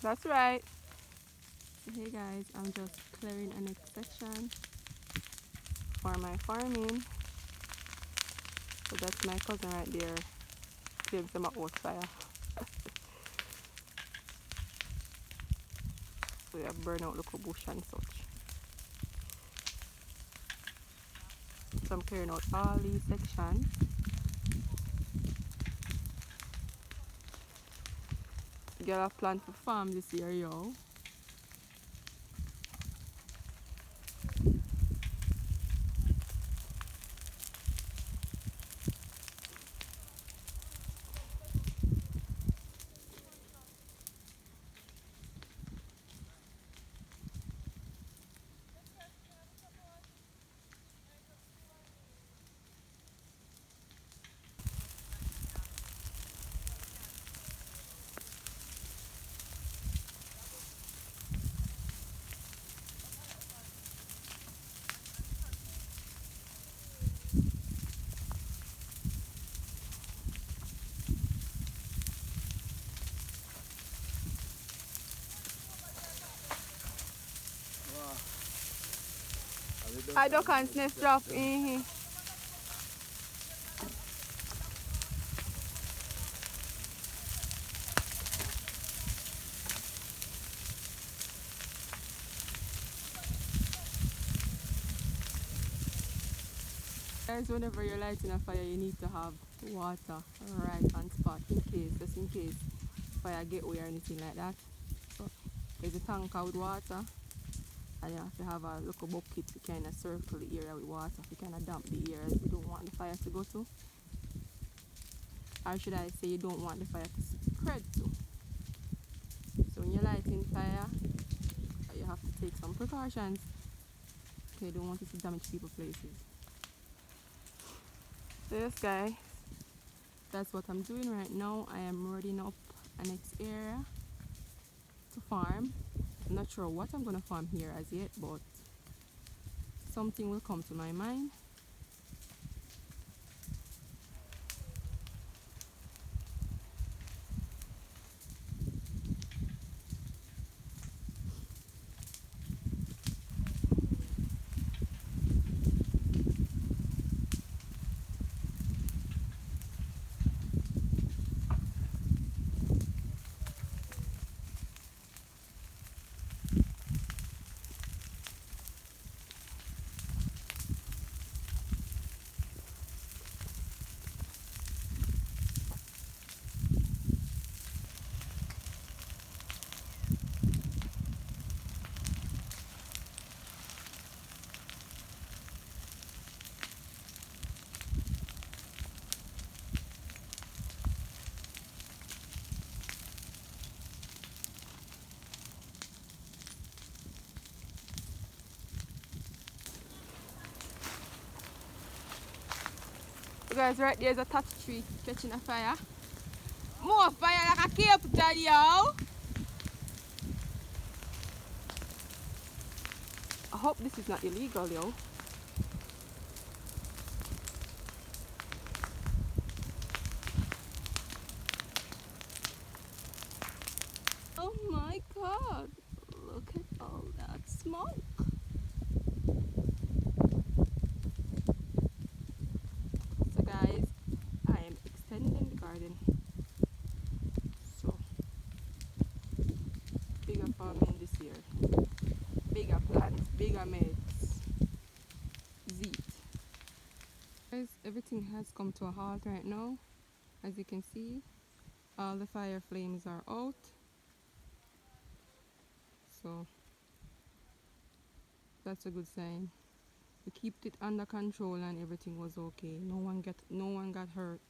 That's right. Hey guys, I'm just clearing a next section for my farming. So that's my cousin right there. Clearing some out fire. So we have burn out local bush and such. So I'm clearing out all these sections. Get a plan for farm this year, yo. I don't can sniff drop in here. Guys, whenever you're lighting a fire, you need to have water right on spot in case, just in case fire get away or anything like that. So there's a tanker with water, and you have to have a little bucket to kind of circle the area with water to kind of damp the areas you don't want the fire to go to. Or should I say you don't want the fire to spread to. So when you're lighting fire, you have to take some precautions. Okay, you don't want it to damage people's places. So yes guys, that's what I'm doing right now. I am roading up a next area to farm. I'm not sure what I'm gonna farm here as yet, but something will come to my mind. You guys, right there's a touch tree catching a fire. More fire like a capital, yo! I hope this is not illegal, yo. Oh my god, look at all that smoke. So guys, I am extending the garden. So, bigger farming this year. Bigger plants, bigger mates. Zeet. Guys, everything has come to a halt right now. As you can see, all the fire flames are out. So, that's a good sign. We kept it under control and everything was okay. No one got hurt.